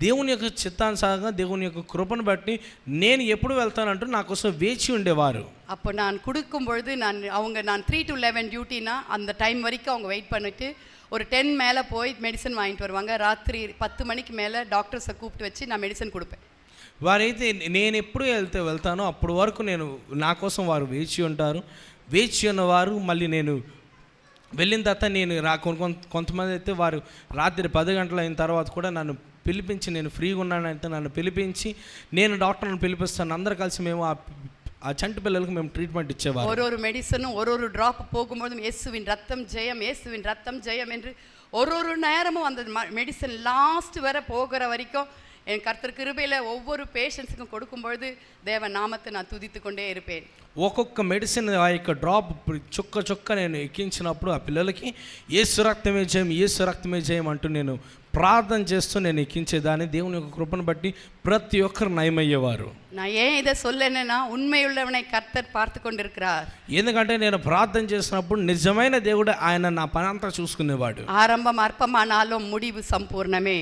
దేవుని యొక్క చిత్తానుసారంగా దేవుని యొక్క కృపను బట్టి నేను ఎప్పుడు వెళ్తానంటూ నా కోసం వేచి ఉండేవారు. அப்போ நான் கொடுக்கும் பொழுது நான் 3 to 11 டியூட்டினா அந்த டைம் வரைக்கும் அவங்க வெயிட் பண்ணிட்டு ஒரு 10 மேலே போய் மெடிசன் வாங்கிட்டு வருவாங்க. ராத்திரி 10 மணிக்கு மேலே டாக்டர்ஸை கூப்பிட்டு வச்சு நான் மெடிசன் கொடுப்பேன். వారైతే నేను ఎప్పుడు వెళ్తానో అప్పటి వరకు నేను నా కోసం వారు వేచి ఉంటారు. వేచి ఉన్నవారు మళ్ళీ నేను వెళ్ళిన తర్వాత నేను కొంతమంది అయితే వారు రాత్రి 10 గంటలు అయిన తర్వాత కూడా నన్ను పిలిపించి, నేను ఫ్రీగా ఉన్నానంటే నన్ను పిలిపించి నేను డాక్టర్ని పిలిపిస్తాను, అందరు కలిసి మేము ఆ చంటి పిల్లలకు మేము ట్రీట్మెంట్ ఇచ్చేవారు. ஒரு மெடிசனும் ஒரு ட்ராப் போகும்போதும் இயேசுவின் ரத்தம் ஜெயம், இயேசுவின் ரத்தம் ஜெயம் என்று ஒரு நேரமும் அந்த மெடிசன் லாஸ்ட் வரை போகிற வரைக்கும் என் கர்த்தர் கிருபையில் ஒவ்வொரு பேஷண்ட்ஸுக்கும் கொடுக்கும்பொழுது தேவ நாமத்தை நான் துதித்து கொண்டே இருப்பேன். ఒక్కొక్క మెడిసిన్ ఆ యొక్క డ్రాప్ చుక్క నేను ఎక్కించినప్పుడు ఆ పిల్లలకి యేసు రక్తమే జయం, యేసు రక్తమే జయం అంటూ నేను ప్రార్థన చేస్తూ నేను ఎక్కించేదాన్ని. దేవుని యొక్క కృపను బట్టి ప్రతి ఒక్కరు నయమయ్యేవారు. நான் ஏன் இதை சொல்லணும்னா, உண்மையுள்ளவனை கர்த்தர் பார்த்து கொண்டிருக்கிறார். ఎందుకంటే నేను ప్రార్థన చేసినప్పుడు నిజమైన దేవుడు ఆయన నా పని అంతా చూసుకునేవాడు. ஆரம்பம் அற்பமானாலும் முடிவு சம்பூர்ணமே.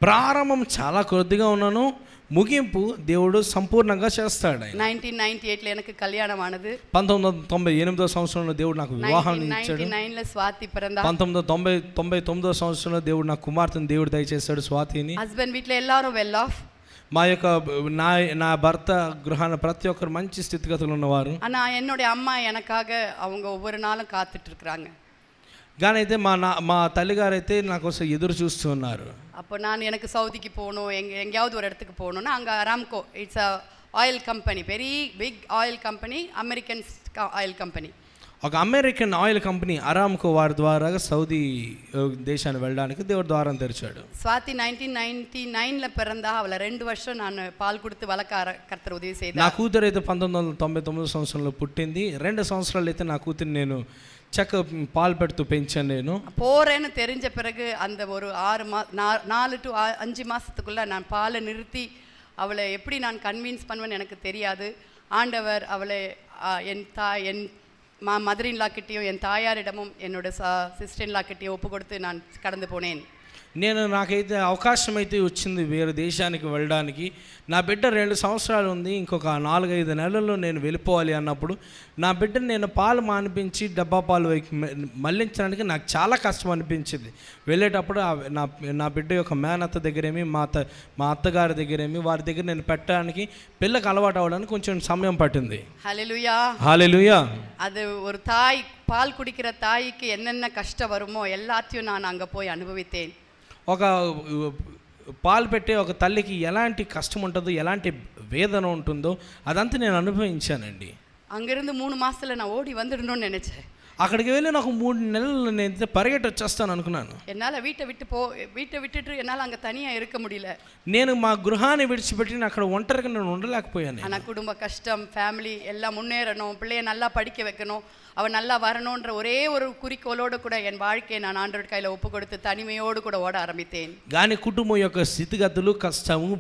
ప్రారంభం చాలా కొద్దిగా ఉన్నాను, ముగింపు దేవుడు సంపూర్ణంగా చేస్తాడు. 1998లో எனக்கு కళ్యాణం ఆనது. 1998 సంవత్సరంలో దేవుడు నాకు వివాహం ఇచ్చాడు. 1999లో స్వాతి పిறந்தா. 1999 సంవత్సరంలో దేవుడు నాకు కుమార్తెను దేవుడు దయచేశాడు, స్వాతిని. హస్బెండ్ వీట్లో எல்லாரும் వెల్ ఆఫ్. మా యొక్క నా భర్త గృహాన ప్రతి ఒక్కరు మంచి స్థితిగతులు ఉన్నవారు. ஆனா என்னுடைய அம்மா எனக்காக அவங்க ஒவ்வொரு நாளும் காத்துட்டு இருக்காங்க. కానీ అయితే మా తల్లిగారు అయితే నా కోసం ఎదురు చూస్తూ ఉన్నారు. அப்போ நான் எனக்கு சவுதிக்கு போகணும், எங்கேயாவது ஒரு இடத்துக்கு போகணுன்னா அங்கே Aramco, it's a oil company, very big oil company, American oil company. ఒక అమెరికన్ ఆయిల్ కంపెనీ అరామ్కో వారి ద్వారా సౌదీ దేశాన్ని వెళ్ళడానికి దేవుడు ద్వారం తెరిచాడు. స్వాతి 1999లో పిறந்தா. அவளை 2 வருஷம் நான் పాలు கொடுத்து வளர்க்க கர்த்தர் உதவி செய்தார். నా కూతురు అయితే 1999 సంవత్సరంలో పుట్టింది. 2 సంవత్సరాలు అయితే నా కూతురు నేను చక్క పాలు పెడుతూ పెంచాను. నేను போறேன்னு தெரிஞ்ச பிறகு அந்த ஒரு 4 to 5 மாதத்துக்குள்ளே நான் பாலை நிறுத்தி அவளை எப்படி நான் கன்வின்ஸ் பண்ணுவேன்னு எனக்கு தெரியாது. ஆண்டவர் அவளை என் மதர் இன் லா கிட்டேயும் என் தாயாரிடமும் என்னோட சிஸ்டர் இன் லா கிட்டேயும் ஒப்பு கொடுத்து நான் கடந்து போனேன். నాకైతే అవకాశం అయితే వచ్చింది వేరే దేశానికి వెళ్ళడానికి. నా బిడ్డ 2 సంవత్సరాలు ఉంది, ఇంకొక 4-5 నెలల్లో నేను వెళ్ళిపోవాలి అన్నప్పుడు నా బిడ్డను నేను పాలు మానిపించి డబ్బా పాలు మళ్ళించడానికి నాకు చాలా కష్టం అనిపించింది. వెళ్ళేటప్పుడు నా బిడ్డ యొక్క మేనత్త దగ్గరేమి మా అత్తగారి దగ్గరేమి వారి దగ్గర నేను పెట్టడానికి పిల్లకి అలవాటు అవ్వడానికి కొంచెం సమయం పట్టింది. హల్లెలూయా, హల్లెలూయా. அது ஒரு தாய் பால் குடிக்கிற தாய்க்கு என்னென்ன கஷ்டம் வருமோ எல்லாத்தையும் நான் அங்கே போய் அனுபவித்தேன். ఒక పాలు పెట్టే ఒక తల్లికి ఎలాంటి కష్టం ఉంటుందో, ఎలాంటి వేదన ఉంటుందో అదంతా నేను అనుభవించానండి. அங்கிருந்து 3 மாசத்துல நான் ஓடி வந்துடணும்னு நினைச்சேன். అక్కడికి వెళ్ళి నాకు 3 నెలలు నేను పరిగెట్టి వచ్చేస్తాను అనుకున్నాను. என்னால் வீட்டை விட்டுட்டு என்னால் அங்கே தனியாக இருக்க முடியல. నేను మా గృహాన్ని విడిచిపెట్టి అక్కడ ఒంటరిగా నేను ఉండలేకపోయాను. ஆனால் குடும்ப கஷ்டம், ஃபேமிலி எல்லாம் முன்னேறணும், பிள்ளைய நல்லா படிக்க வைக்கணும், அவன் நல்லா வரணுன்ற ஒரே ஒரு குறிக்கோளோடு கூட என் வாழ்க்கையை நான் ஆண்டவர் கையில் ஒப்பு கொடுத்து தனிமையோடு கூட ஓட ஆரம்பித்தேன். కానీ కుటుంబం యొక్క స్థితిగతులు, కష్టము,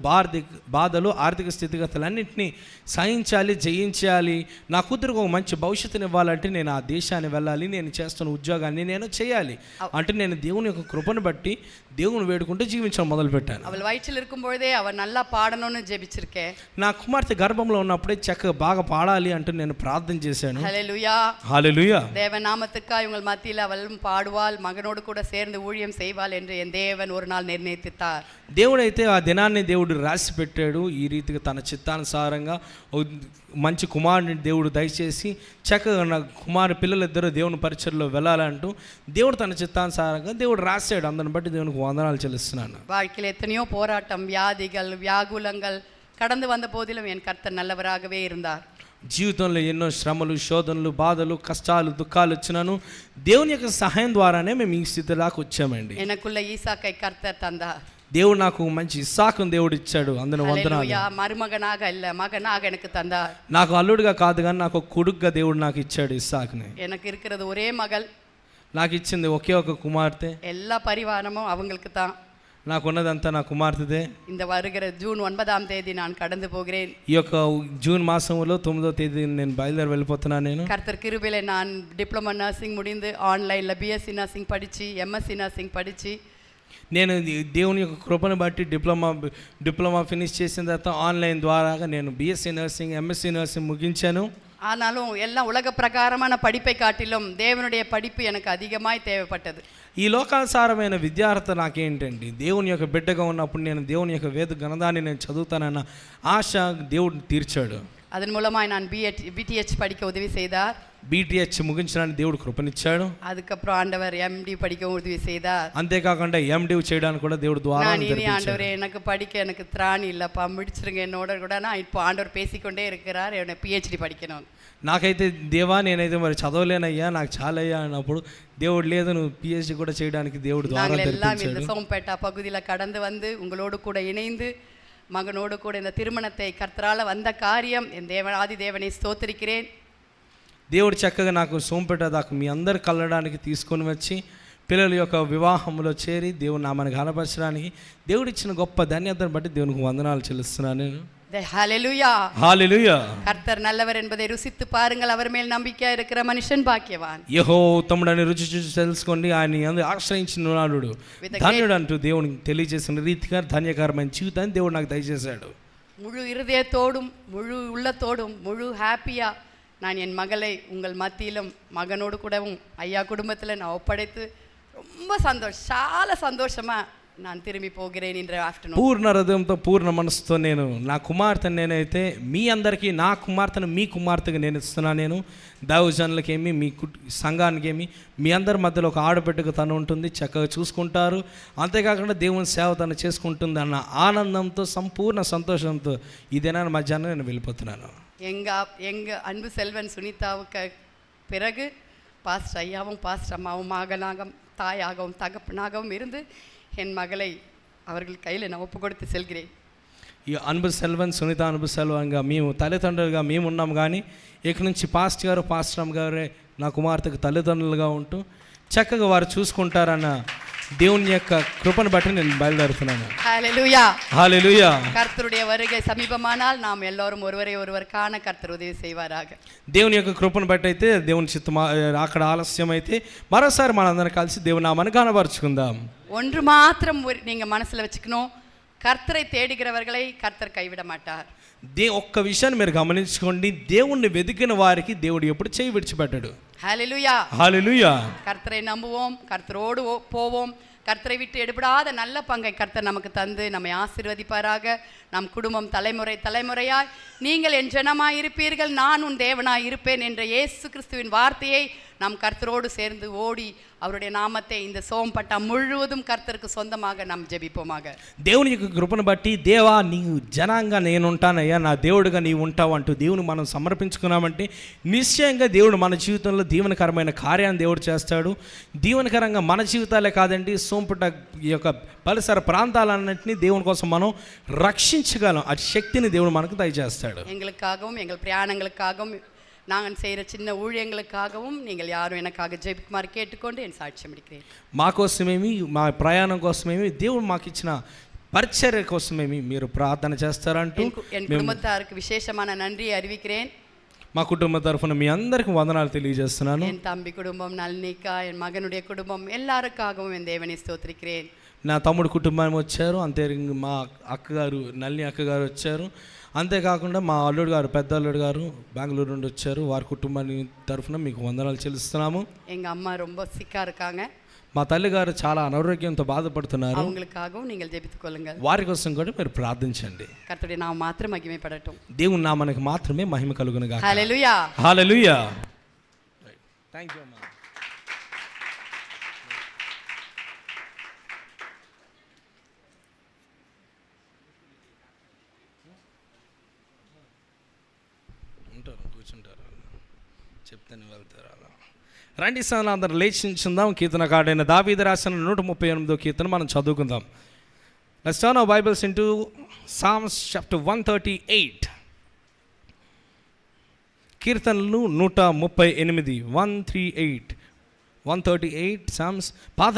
బాధలు, ఆర్థిక స్థితిగతులన్నింటినీ సహించాలి, జయించాలి. నా కూతురుకు ఒక మంచి భవిష్యత్తుని ఇవ్వాలంటే నేను ఆ దేశాన్ని వెళ్ళాలి, నేను చేస్తున్న ఉద్యోగాన్ని నేను చేయాలి అంటే నేను దేవుని యొక్క కృపను బట్టి దేవుని వేడుకుంటూ జీవించడం మొదలుపెట్టాను. அவள் வயிற்றில் இருக்கும்பொழுதே அவள் நல்லா பாடணும்னு ஜெபிச்சிருக்கேன். నా కుమార్తె గర్భంలో ఉన్నప్పుడే చక్కగా బాగా పాడాలి అంటూ నేను ప్రార్థన చేశాను. హల్లెలూయా, హల్లెలూయా. தேவநாமத்துக்காய் உங்கள் மத்தியில் அவளும் பாடுவாள், மகனோடு கூட சேர்ந்து ஊழியம் செய்வாள் என்று என் தேவன் ஒரு நாள் நிர்ணயித்தார். దేవుడైతే ఆ దినాన్ని దేవుడు రాసి పెట్టాడు. ఈ రీతిగా తన చిత్తానుసారంగా మంచి కుమారుని దేవుడు దయచేసి చక్కగా నా పిల్లలిద్దరూ దేవుని పరిచర్లో వెళ్ళాలంటూ దేవుడు తన చిత్తానుసారంగా దేవుడు రాశాడు. అందరిని బట్టి దేవునికి వందనాలు చెల్లిస్తున్నాను. வாழ்க்கையில் எத்தனையோ போராட்டம், வியாதிகள், வியாகுலங்கள் கடந்து வந்த போதிலும் என் கர்த்தர் நல்லவராகவே இருந்தார். జీవితంలో ఎన్నో శ్రమలు, శోధనలు, బాధలు, కష్టాలు, దుఃఖాలు వచ్చినాను దేవుని యొక్క సహాయం ద్వారానే మేము ఈ స్థితిలోకి వచ్చామండి. எனக்குள்ள ஈசாக்கை கர்த்தர் தந்தார். దేవుడు నాకు మంచి ఇస్సాకును దేవుడు ఇచ్చాడు. అందరిని వందనాలు. మరుమగనాக இல்ல, మగనాக எனக்கு தந்தார். నాకు అల్లుడుగా కాదు కానీ నాకు కొడుకుగా దేవుడు నాకు ఇచ్చాడు ఇస్సాకుని. எனக்கு இருக்கிறது ஒரே மகள். నాకు ఇచ్చింది ఒకే ఒక కుమార్తె. எல்லா பரிவாரமும் அவங்களுக்கு தான். నాకున్నదంతా నా కుమార్తెదే. இந்த வருகிற ஜூன் 9ஆம் தேதி நான் கடந்து போகிறேன். ఈ యొక్క జూన్ మాసంలో 9వ తేదీ నేను బయలుదేరి వెళ్ళిపోతున్నాను. నేను கர்த்தர் கிருபையிலே நான் டிப்ளமா நர்சிங் முடிந்து ఆన్లైన్లో బిఎస్సి నర్సింగ్ படிச்சு ఎంఎస్సి నర్సింగ్ படிச்சு నేను దేవుని యొక్క కృపను బట్టి డిప్లొమా ఫినిష్ చేసిన తర్వాత ఆన్లైన్ ద్వారా నేను బిఎస్సి నర్సింగ్, ఎంఎస్సి నర్సింగ్ ముగించాను. ஆனாலும் எல்லாம் உலக பிரகாரமான படிப்பை காட்டிலும் தேவனுடைய படிப்பு எனக்கு அதிகமாய் தேவைப்பட்டது. ఈ లోకానుసారమైన విద్యార్థి నాకేంటండి, దేవుని యొక్క బిడ్డగా ఉన్నప్పుడు నేను దేవుని యొక్క వేద గ్రంథాన్ని నేను చదువుతానన్న ఆశ దేవుడు తీర్చాడు. அதன் மூலமாய் நான் பிடிஹెచ్ படிக்க உதவி செய்தார். బీటీహెచ్ ముగించడానికి దేవుడు కృపనిచ్చాడు. அதுக்கப்புறம் ஆண்டவர் எம்டி படிக்க உதவி செய்தார். అంతేకాకుండా ఎండి చేయడానికి కూడా దేవుడు ద్వారా ஆண்டவரே எனக்கு படிக்க எனக்கு திராணி இல்லப்பா, முடிச்சிருங்க என்னோட கூட. நான் இப்போ ஆண்டவர் பேசிக்கொண்டே இருக்கிறார், என்னை பிஹెచ్டி படிக்கணும். నాకైతే దేవా నేనైతే మరి చదవలేనయ్యా, నాకు చాలయ్యా అన్నప్పుడు దేవుడు లేదు నువ్వు పిహెచ్డి కూడా చేయడానికి దేవుడు ద్వారా எல்லாம் இந்த சோம்பேட்டா பகுதியில் கடந்து வந்து உங்களோடு கூட இணைந்து மகனோடு கூட இந்த திருமணத்தை கர்த்தரால வந்த காரியம் என் ஆதி தேவனை ஸ்தோத்திரிக்கிறேன். దేవుడు చక్కగా నాకు సోంపేట దాకా మీ అందరు కలవడానికి తీసుకొని వచ్చి పిల్లల యొక్క వివాహంలో చేరి దేవుని నామాన్ని ఘనపరచడానికి దేవుడు ఇచ్చిన గొప్ప ధన్యతను బట్టి దేవునికి వందనాలు చెల్లిస్తున్నాను నేను. హల్లెలూయా, హల్లెలూయా. கர்த்தர் நல்லவர் என்பதை ருசித்து பாருங்கள், அவர் மேல் நம்பிக்கை இருக்கிற மனுஷன் பாக்கியவான். యెహోవా ఉత్తముడని రుచి చూసి తెలుసుకోండి, ఆయన ఆశ్రయించిన నాడు ధన్యుడు అంటూ దేవునికి తెలియజేసిన రీతిగా ధన్యకరమైన జీవితాన్ని దేవుడు నాకు దయచేశాడు. முழு இருதயத்தோடும் முழு உள்ளத்தோடும் முழு ஹாப்பியா நான் என் மகளை உங்கள் மத்தியிலும் மகனோடு கூடவும் ஐயா குடும்பத்தில் நான் ஒப்படைத்து ரொம்ப చాలా సంతోషமா நான் திரும்பி போகிறேன் இன்று ఆఫ్టర్నూన్. పూర్ణ హృదయంతో పూర్ణ మనసుతో నేను నా కుమార్తెను నేనైతే మీ అందరికీ నా కుమార్తెను మీ కుమార్తెగా నేను ఇస్తున్నాను. నేను దైవజనులకేమి మీ సంఘానికేమి మీ అందరి మధ్యలో ఒక ఆడబిడ్డగా తను ఉంటుంది, చక్కగా చూసుకుంటారు. అంతేకాకుండా దేవుని సేవ తను చేసుకుంటుంది అన్న ఆనందంతో సంపూర్ణ సంతోషంతో ఈ దినాన్ని మధ్యాహ్నం నేను వెళ్ళిపోతున్నాను. எங்க அன்பு செல்வன் சுனிதாவுக்கு பிறகு பாஸ்டர் ஐயாவும் பாஸ்டர் அம்மாவும் மகனாகவும் தாயாகவும் தகப்பனாகவும் இருந்து என் மகளை அவர்கள் கையில் நான் ஒப்பு கொடுத்து செல்கிறேன். ఈ అనుభవ సెల్వన్ సునీత అనుభవ సెల్వంగా మేము తల్లిదండ్రులుగా మేము ఉన్నాం. కానీ ఇక్కడి నుంచి పాస్టర్ గారు పాస్టర్ అమ్మ గారే నా కుమార్తెకు తల్లిదండ్రులుగా ఉంటూ చక్కగా వారు చూసుకుంటారన్న దేవుని యొక్క కృపను బట్టి నేను బయలుదేరుతున్నాను. హల్లెలూయా, హల్లెలూయా. కర్తరుடைய வருகை சமீபமானால் நாம் எல்லோரும் ஒருவரை ஒருவர் காண கர்த்தர் உதவி செய்வாராக. దేవుని యొక్క కృపను బట్టి అయితే దేవుని చిత్తం అక్కడ ఆలస్యం అయితే మరోసారి మనందరం కలిసి దేవుని నామాన్ని కనబరుచుకుందాం. ஒன்று மாத்திரம் நீங்க మనసులో வச்சுக்கணும், కర్తரை தேடுகிறவர்களை కర్తర్ కైవిడ మాటార్. ఒక్క విషయాన్ని మీరు గమనించుకోండి, దేవుణ్ణి వెతికిన వారికి దేవుడు ఎప్పుడు చేయి విడిచిపెట్టాడు. హల్లెలూయా, హల్లెలూయా. கர்த்தரை நம்புவோம், கர்த்தரோடு போவோம். கர்த்தரை விட்டு எடுபடாத நல்ல பங்கை கர்த்தர் நமக்கு தந்து நம்மை ஆசீர்வதிப்பாராக. நம் குடும்பம் தலைமுறையாய் நீங்கள் என் ஜனமாய் இருப்பீர்கள், நான் உன் தேவனாய் இருப்பேன் என்ற இயேசு கிறிஸ்துவின் வார்த்தையை நாம் கர்த்தரோடு சேர்ந்து ஓடி அவருடைய நாமத்தை இந்த சோம்பட்டா முழுவதும் கர்த்தருக்கு சொந்தமாக நாம் ஜெபிப்போமாக. దేవుని యొక్క కృపను బట్టి దేవా నీవు జనంగా నేను ఉంటానయ్యా, నా దేవుడిగా నీవు ఉంటావు అంటూ దేవుని మనం సమర్పించుకున్నామంటే నిశ్చయంగా దేవుడు మన జీవితంలో దీవెనకరమైన కార్యాన్ని దేవుడు చేస్తాడు. దీవెనకరంగా మన జీవితాలే కాదండి, సోంపుట ఈ యొక్క పరిసర ప్రాంతాలన్నింటినీ దేవుని కోసం మనం రక్షించగలం. ఆ శక్తిని దేవుడు మనకు దయచేస్తాడు. எங்களுக்காகவும் எங்கள் பிரயாணங்களுக்காகவும் நாங்கள் செய்கிற சின்ன ஊழியங்களுக்காகவும் நீங்கள் யாரும் எனக்காக ஜெபிக்குமாறு கேட்டுக்கொண்டு என் சாட்சியம் அளிக்கிறேன். మా కోసమేమి, మా ప్రయాణం కోసమేమి, దేవుడు మాకు ఇచ్చిన పరిచర్య కోసమేమి మీరు ప్రార్థన చేస్తారంటూ என் குடும்பத்தாருக்கு விசேஷமான நன்றியை அறிவிக்கிறேன். మా కుటుంబ తరఫున మీ అందరికి వందనాలు తెలియజేస్తున్నాను. என் தம்பி குடும்பம், நளினிகா, என் மகனுடைய குடும்பம் எல்லாருக்காகவும் என் தேவனை ஸ்தோத்திரிக்கிறேன். నా తమ్ముడు కుటుంబం వచ్చారు, అంతే మా అక్కగారు నల్ని అక్కగారు వచ్చారు, అంతేకాకుండా మా అల్లుడు గారు, పెద్ద అల్లుడు గారు బెంగళూరు నుండి వచ్చారు. వారి కుటుంబాన్ని తరఫున మీకు వందనాలు చెల్లిస్తున్నాము. எங்கள் அம்மா ரொம்ப சிக்கா இருக்காங்க, మా తల్లి గారు చాలా అనారోగ్యంతో బాధపడుతున్నారు. அவங்களுக்காகவும் நீங்கள் ஜெபித்துக் கொள்ளுங்கள். వారి కోసం కూడా మీరు ప్రార్థించండి. கர்த்தருடைய நாமம் மாத்திரம் மகிமைப்படட்டும். దేవుని నామానికి మాత్రమే మహిమ కలుగును గాక. హల్లెలూయా. హల్లెలూయా. థాంక్యూ అమ్మా. కూర్చుంటారు, చెప్తాను వెళ్తారు. అలా రండి సార్, అందరు లేచించుందాం. కీర్తనకారుడైన దావీదు రాసిన 138వ కీర్తన మనం చదువుకుందాం. Let's turn our Bibles into Psalms chapter 138. కీర్తనలు 138, 138 Psalms. పాత